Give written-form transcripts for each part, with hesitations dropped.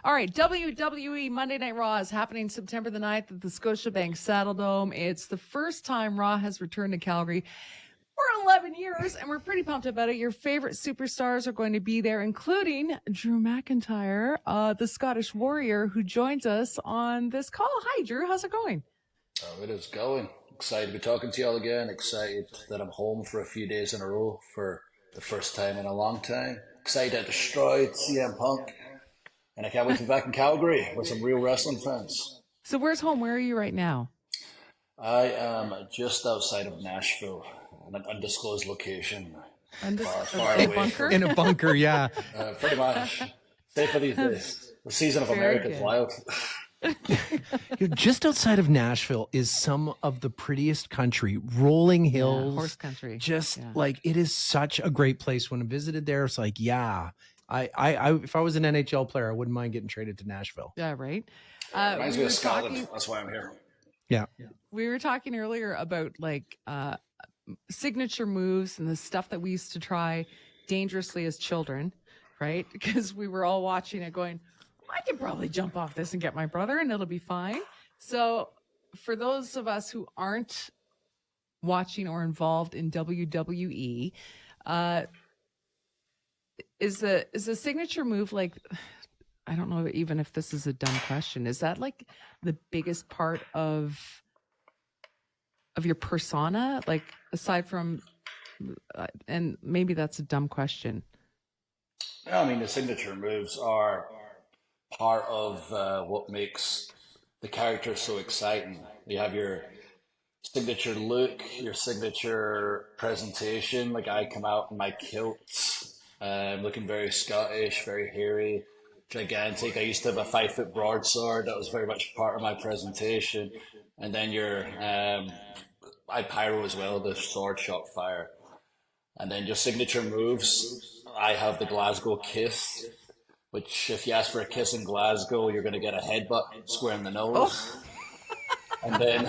All right, WWE Monday Night Raw is happening September the 9th at the Scotiabank Saddledome. It's the first time Raw has returned to Calgary for 11 years, and we're pretty pumped about it. Your favorite superstars are going to be there, including Drew McIntyre, the Scottish Warrior, who joins us on this call. Hi, Drew. How's it going? Oh, it is going. Excited to be talking to you all again. Excited that I'm home for a few days in a row for the first time in a long time. Excited I destroyed CM Punk. And I can't wait to be back in Calgary with some real wrestling fans. So where's home? Where are you right now? I am just outside of Nashville, in an undisclosed location. Far a away. bunker? In a bunker, yeah. Pretty much. Safe for these days. The season of America is wild. Just outside of Nashville is some of the prettiest country, rolling hills, horse country. Just like it is such a great place. When I visited there, it's like, I if I was an NHL player, I wouldn't mind getting traded to Nashville. Yeah, right. Reminds me of Scotland. That's why I'm here. Yeah. We were talking earlier about like signature moves and the stuff that we used to try dangerously as children, right? Because we were all watching it going, I can probably jump off this and get my brother and it'll be fine. So for those of us who aren't watching or involved in WWE, is the signature move like, I don't know even if this is a dumb question, is that like the biggest part of your persona, like aside from, and maybe that's a dumb question. I mean, the signature moves are part of what makes the character so exciting. You have your signature look, your signature presentation. Like I come out in my kilts, looking very Scottish, very hairy, gigantic. I used to have a 5-foot broadsword. That was very much part of my presentation. And then your I pyro as well, the sword shot fire. And then your signature moves. I have the Glasgow kiss, which if you ask for a kiss in Glasgow, you're going to get a headbutt square in the nose. Oh. And then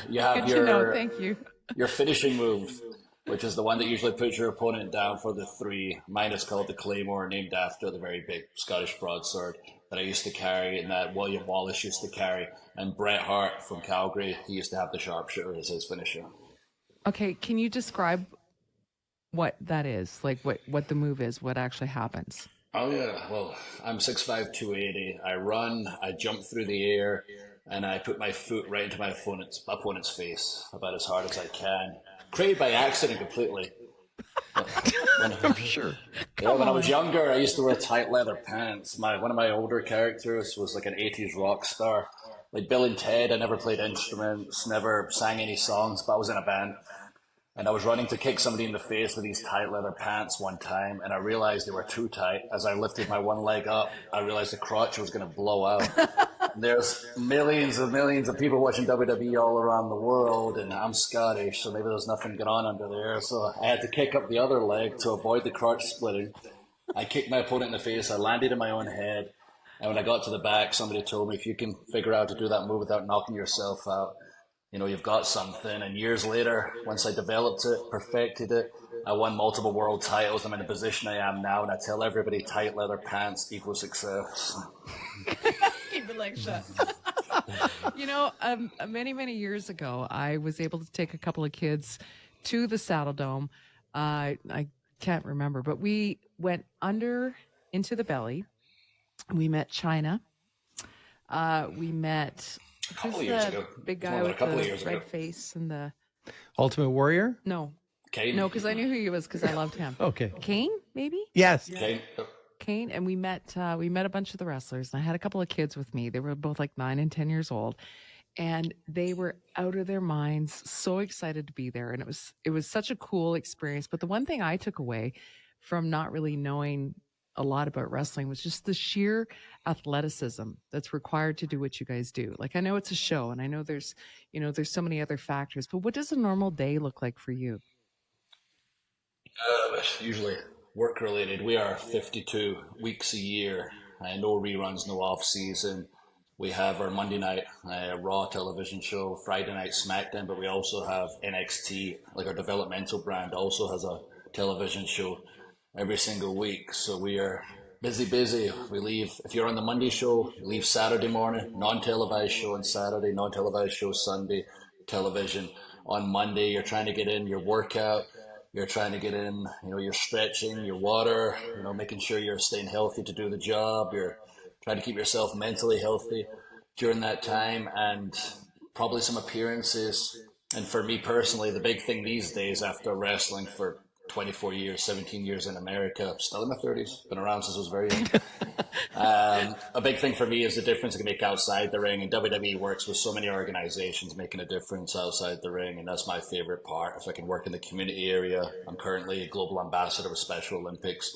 you have Thank you. Your finishing move, which is the one that usually puts your opponent down for the 3. Mine is called the Claymore, named after the very big Scottish broadsword that I used to carry and that William Wallace used to carry. And Bret Hart from Calgary, he used to have the sharpshooter as his finisher. Okay, can you describe what that is? Like what the move is, what actually happens? Oh, yeah. Well, I'm 6'5", 280. I run, I jump through the air, and I put my foot right into my opponent's face about as hard as I can. Created by accident completely. I'm sure. Yeah, when I was younger, I used to wear tight leather pants. One of my older characters was like an 80s rock star. Like Bill and Ted, I never played instruments, never sang any songs, but I was in a band. And I was running to kick somebody in the face with these tight leather pants one time, and I realized they were too tight. As I lifted my one leg up, I realized the crotch was going to blow out. There's millions of people watching WWE all around the world, and I'm Scottish, so maybe there's nothing going on under there. So I had to kick up the other leg to avoid the crotch splitting. I kicked my opponent in the face, I landed in my own head, and when I got to the back, somebody told me, if you can figure out to do that move without knocking yourself out, you know, you've got something. And years later, once I developed it, perfected it, I won multiple world titles. I'm in the position I am now, and I tell everybody tight leather pants equals success. Keep your legs shut. You know, many years ago, I was able to take a couple of kids to the Saddledome. I can't remember, but we went into the belly. We met China. We met... A couple of years ago. Big guy with the red face and the... Ultimate Warrior? No. Kane? No, because I knew who he was because I loved him. Okay. Kane, maybe? Yes. Kane. Kane, and we met a bunch of the wrestlers, and I had a couple of kids with me. They were both like 9 and 10 years old, and they were out of their minds, so excited to be there. And it was such a cool experience. But the one thing I took away from not really knowing a lot about wrestling was just the sheer athleticism that's required to do what you guys do. Like, I know it's a show, and I know there's so many other factors, but what does a normal day look like for you? Usually work related. We are 52 weeks a year. No reruns, no off season. We have our Monday night Raw television show, Friday night SmackDown, but we also have NXT, like our developmental brand also has a television show every single week. So we are busy. We leave, if you're on the Monday show, you leave Saturday morning, non-televised show on Saturday, non-televised show Sunday, television. On Monday, you're trying to get in your workout, you're trying to get in, your stretching, your water, making sure you're staying healthy to do the job. You're trying to keep yourself mentally healthy during that time, and probably some appearances. And for me personally, the big thing these days, after wrestling for 24 years, 17 years in America, still in my 30s, been around since I was very young. A big thing for me is the difference I can make outside the ring, and WWE works with so many organizations making a difference outside the ring, and that's my favorite part. If I can work in the community area, I'm currently a global ambassador with Special Olympics,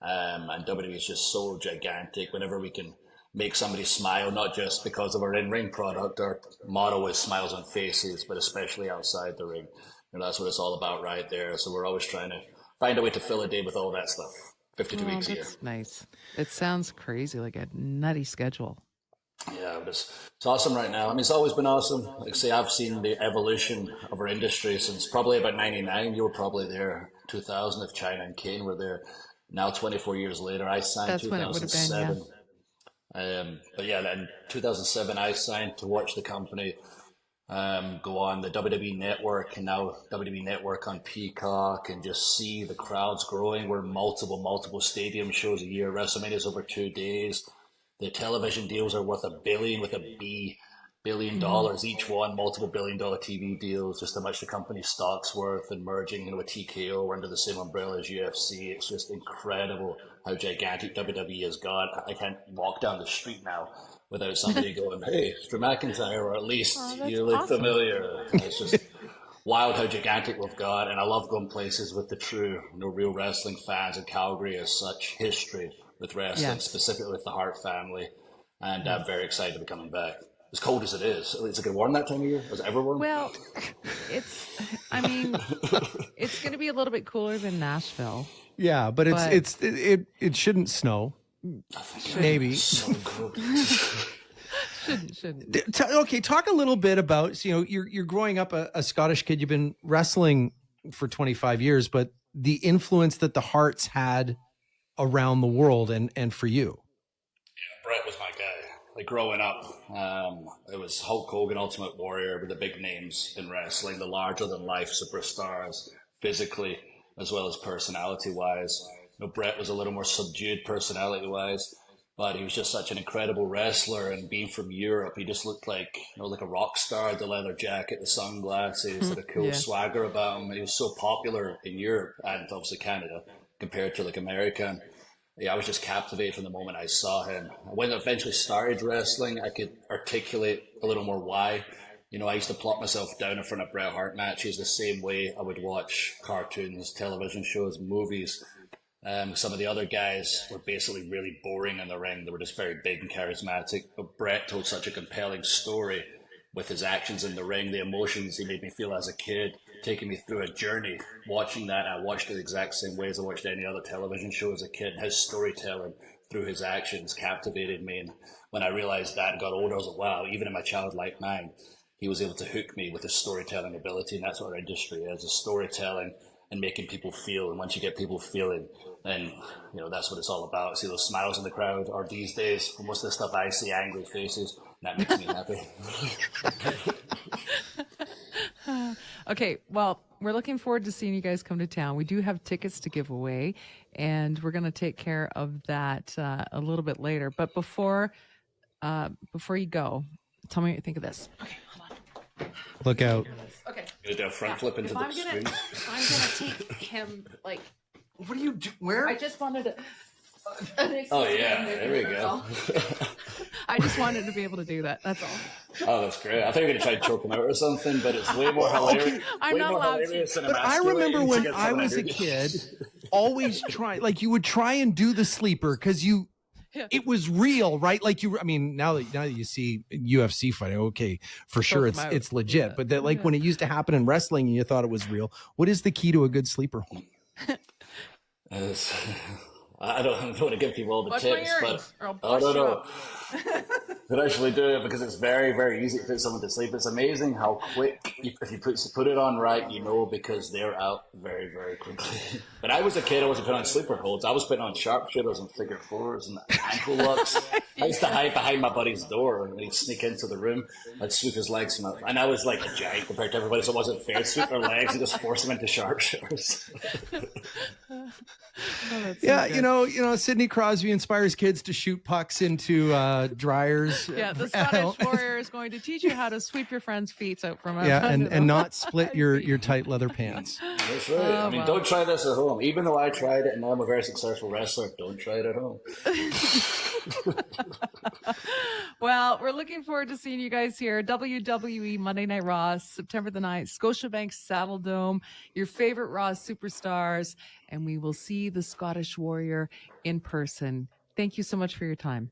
and WWE is just so gigantic. Whenever we can make somebody smile, not just because of our in-ring product, our motto is smiles on faces, but especially outside the ring. That's what it's all about right there. So we're always trying to find a way to fill a day with all that stuff. 52 weeks a year. Nice. It sounds crazy, like a nutty schedule. Yeah, but it's awesome right now. I mean, it's always been awesome. Like I say, I've seen the evolution of our industry since probably about 99. You were probably there. 2000 if China and Kane were there. Now 24 years later, I signed. That's 2007. when it would have been, yeah. But yeah, in 2007, I signed to watch the company go on the WWE Network, and now WWE Network on Peacock, and just see the crowds growing. We're multiple stadium shows a year. WrestleMania's over 2 days. The television deals are worth $1 billion with a B, $billion each one, multiple $1 billion TV deals, just how much the company's stock's worth, and merging with TKO. We're under the same umbrella as UFC. It's just incredible how gigantic WWE has got. I can't walk down the street now without somebody going, hey, it's Drew McIntyre, or at least you look familiar. It's just wild how gigantic we've got, and I love going places with the true, real wrestling fans, and Calgary has such history with wrestling, specifically with the Hart family, and I'm very excited to be coming back. As cold as it is it get warm that time of year? Is it ever warm? Well, it's going to be a little bit cooler than Nashville. Yeah, but it shouldn't snow. Maybe. So cold. Shouldn't. Okay, talk a little bit about, you're growing up a Scottish kid. You've been wrestling for 25 years, but the influence that the Harts had around the world and for you. Yeah, Bret was my guy. Like growing up, it was Hulk Hogan, Ultimate Warrior, with the big names in wrestling, the larger than life superstars, physically as well as personality wise. Bret was a little more subdued personality wise, but he was just such an incredible wrestler. And being from Europe, he just looked like like a rock star. The leather jacket, the sunglasses, had a cool swagger about him. He was so popular in Europe and obviously Canada compared to like America. And I was just captivated from the moment I saw him. When I eventually started wrestling, I could articulate a little more why. I used to plop myself down in front of Bret Hart matches the same way I would watch cartoons, television shows, movies. Some of the other guys were basically really boring in the ring. They were just very big and charismatic. But Bret told such a compelling story with his actions in the ring, the emotions he made me feel as a kid, taking me through a journey. Watching that, I watched it the exact same way as I watched any other television show as a kid. His storytelling through his actions captivated me. And when I realized that and got older, I was like, wow, even in my childlike mind, he was able to hook me with his storytelling ability. And that's what our industry is storytelling and making people feel. And once you get people feeling, then that's what it's all about. See those smiles in the crowd, or these days, for most of the stuff I see, angry faces. That makes me happy. Okay, well, we're looking forward to seeing you guys come to town. We do have tickets to give away, and we're going to take care of that a little bit later. But before you go, tell me what you think of this. Okay, hold on. Look out. Okay. You're going to do a front flip into the screen? I'm going to take him, like... What do you do? Where? I just wanted to... Oh, yeah, there we go. I just wanted to be able to do that. That's all. Oh, that's great. I thought you were going to try to choke him out or something, but it's way more hilarious. Okay. I'm not allowed to. But I remember when I was a kid, always you would try and do the sleeper because it was real, right? Like now that you see UFC fighting, okay, for sure it's legit. But that when it used to happen in wrestling and you thought it was real, what is the key to a good sleeper hold? I don't want to give people all the Watch tips, my but earrings, or I'll bust you up. Could actually do it because it's very, very easy to put someone to sleep. It's amazing how quick, if you put it on right, because they're out very, very quickly. When I was a kid, I wasn't putting on sleeper holds. I was putting on sharpshooters and figure fours and ankle locks. I used to hide behind my buddy's door and he'd sneak into the room. I'd sweep his legs, and I was like a giant compared to everybody, so it wasn't fair to sweep their legs and just force them into sharpshooters. So Sidney Crosby inspires kids to shoot pucks into dryers. Yeah, the Scottish Warrior is going to teach you how to sweep your friend's feet out from and not split your tight leather pants. That's right. Don't try this at home. Even though I tried it and now I'm a very successful wrestler, don't try it at home. Well, we're looking forward to seeing you guys here. WWE Monday Night Raw, September the 9th, Scotiabank Saddledome, your favorite Raw superstars, and we will see the Scottish Warrior in person. Thank you so much for your time.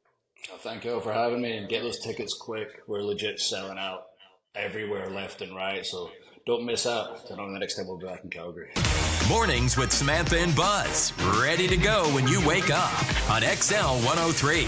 Well, thank you for having me, and get those tickets quick. We're legit selling out everywhere left and right, so don't miss out. I know the next time we'll be back in Calgary. Mornings with Samantha and Buzz. Ready to go when you wake up on XL 103.